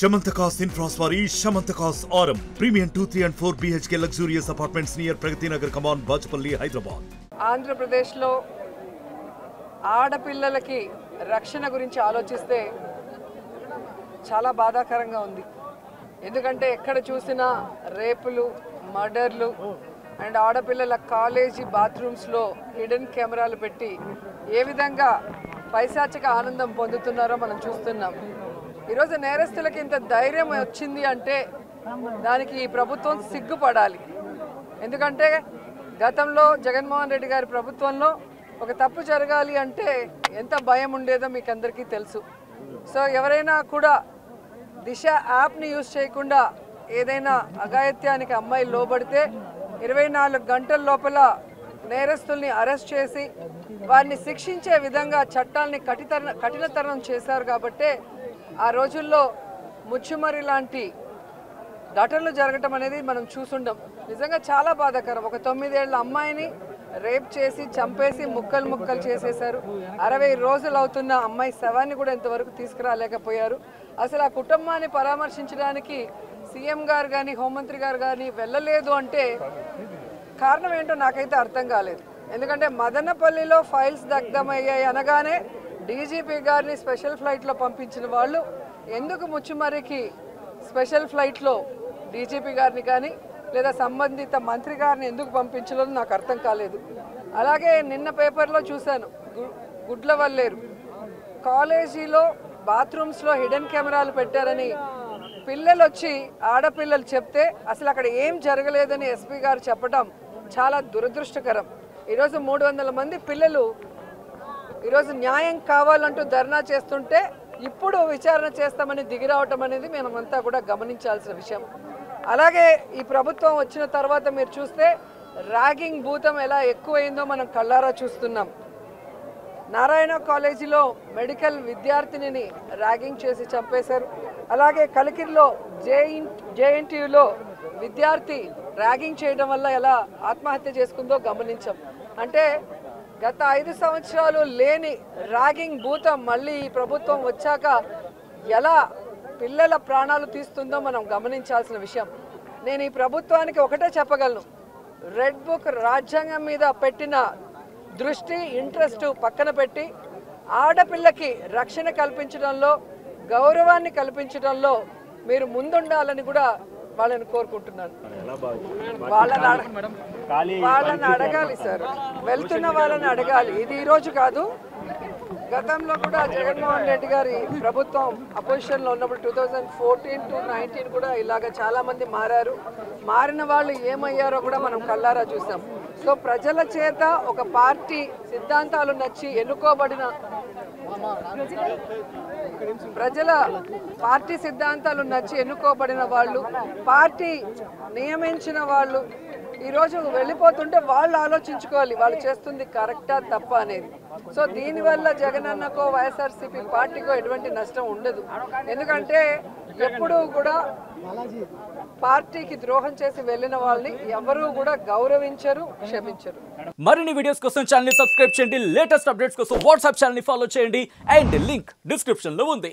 Shamantakas Infraswari, Shamantakas Aurum. Premium 2, 3 and 4 BHK luxurious apartments near Pragati Nagar, Kaman, Bajpalli, Hyderabad. Andhra Pradesh lo ఆడపిల్లలకి రక్షణ గురించి ఆలోచిస్తే చాలా బాధాకరంగా ఉంది. ఎందుకంటే ఎక్కడ చూసినా రేపులు, మర్డర్లు అండ్ ఆడపిల్లల కాలేజీ బాత్రూమ్స్లో హిడెన్ కెమెరాలు పెట్టి ఏ విధంగా పైశాచిక ఆనందం పొందుతున్నారో మనం చూస్తున్నాం. ఈరోజు నేరస్తులకి ఇంత ధైర్యం వచ్చింది అంటే దానికి ఈ ప్రభుత్వం సిగ్గుపడాలి. ఎందుకంటే గతంలో జగన్మోహన్ రెడ్డి గారి ప్రభుత్వంలో ఒక తప్పు జరగాలి అంటే ఎంత భయం ఉండేదో మీకు అందరికీ తెలుసు. సో ఎవరైనా కూడా దిశ యాప్ని యూజ్ చేయకుండా ఏదైనా అఘాయిత్యానికి అమ్మాయి లోబడితే 24 గంటల లోపల నేరస్తుల్ని అరెస్ట్ చేసి వారిని శిక్షించే విధంగా చట్టాలని కఠినతరం చేశారు. కాబట్టి ఆ రోజుల్లో ముచ్చుమరి లాంటి ఘటనలు జరగటం అనేది మనం చూసుండం. నిజంగా చాలా బాధాకరం. ఒక 9 ఏళ్ల అమ్మాయిని రేప్ చేసి చంపేసి ముక్కలు చేసేశారు. 60 రోజులు అవుతున్న అమ్మాయి శవాన్ని కూడా ఇంతవరకు తీసుకురాలేకపోయారు. అసలు ఆ కుటుంబాన్ని పరామర్శించడానికి సీఎం గారు కానీ హోంమంత్రి గారు కానీ వెళ్ళలేదు అంటే కారణం ఏంటో నాకైతే అర్థం కాలేదు. ఎందుకంటే మదనపల్లిలో ఫైల్స్ దగ్ధమయ్యాయి అనగానే డీజీపీ గారిని స్పెషల్ ఫ్లైట్లో పంపించిన వాళ్ళు ఎందుకు ముచ్చుమరికి స్పెషల్ ఫ్లైట్లో డీజీపీ గారిని కానీ లేదా సంబంధిత మంత్రి గారిని ఎందుకు పంపించలేదో నాకు అర్థం కాలేదు. అలాగే నిన్న పేపర్లో చూశాను, గుడ్లవల్లేరు కాలేజీలో బాత్రూమ్స్లో హిడెన్ కెమెరాలు పెట్టారని పిల్లలు వచ్చి ఆడపిల్లలు చెప్తే అసలు అక్కడ ఏం జరగలేదని ఎస్పీ గారు చెప్పడం చాలా దురదృష్టకరం. ఈరోజు 300 మంది పిల్లలు ఈరోజు న్యాయం కావాలంటూ ధర్నా చేస్తుంటే ఇప్పుడు విచారణ చేస్తామని దిగిరావటం అనేది మనమంతా కూడా గమనించాల్సిన విషయం. అలాగే ఈ ప్రభుత్వం వచ్చిన తర్వాత మీరు చూస్తే ర్యాగింగ్ భూతం ఎలా ఎక్కువైందో మనం కళ్ళారా చూస్తున్నాం. నారాయణ కాలేజీలో మెడికల్ విద్యార్థినిని ర్యాగింగ్ చేసి చంపేశారు. అలాగే కలికిరిలో జేఎన్టీయూలో విద్యార్థి ర్యాగింగ్ చేయడం వల్ల ఎలా ఆత్మహత్య చేసుకుందో గమనించాం. అంటే గత 5 సంవత్సరాలు లేని ర్యాగింగ్ భూతం మళ్ళీ ఈ ప్రభుత్వం వచ్చాక ఎలా పిల్లల ప్రాణాలు తీస్తుందో మనం గమనించాల్సిన విషయం. నేను ఈ ప్రభుత్వానికి ఒకటే చెప్పగలను, రెడ్ బుక్ రాజ్యాంగం మీద పెట్టిన దృష్టి ఇంట్రెస్ట్ పక్కన పెట్టి ఆడపిల్లకి రక్షణ కల్పించడంలో గౌరవాన్ని కల్పించడంలో మీరు ముందుండాలని కూడా వాళ్ళని కోరుకుంటున్నాను. వాళ్ళని అడగాలి సార్, వెళ్తున్న వాళ్ళని అడగాలి. ఇది ఈరోజు కాదు, గతంలో కూడా జగన్మోహన్ రెడ్డి గారి ప్రభుత్వం అపోజిషన్లో ఉన్నప్పుడు 2014 to 19 కూడా ఇలాగ చాలామంది మారారు. మారిన వాళ్ళు ఏమయ్యారో కూడా మనం కళ్ళారా చూసాం. సో ప్రజల చేత ఒక పార్టీ సిద్ధాంతాలు నచ్చి ఎన్నుకోబడిన పార్టీ సిద్ధాంతాలు నచ్చి ఎన్నుకోబడిన వాళ్ళు, పార్టీ నియమించిన వాళ్ళు ఈరోజు వెళ్ళిపోతుంటే వాళ్ళు ఆలోచించుకోవాలి వాళ్ళు చేస్తుంది కరెక్టా తప్ప అనేది. సో దీనివల్ల జగనన్నకో వైఎస్ఆర్సీపీ పార్టీకో ఎటువంటి నష్టం ఉండదు. ఎందుకంటే ఎప్పుడూ కూడా పార్టీకి ద్రోహం చేసి వెళ్ళిన వాళ్ళని ఎవరూ కూడా గౌరవించరు, క్షమించరు. మరిన్ని వీడియోస్ కోసం ఛానల్ ని సబ్స్క్రైబ్ చేయండి. లేటెస్ట్ అప్డేట్స్ కోసం వాట్సాప్ ఛానల్ ని ఫాలో చేయండి. అండ్ లింక్ డిస్క్రిప్షన్ లో ఉంది.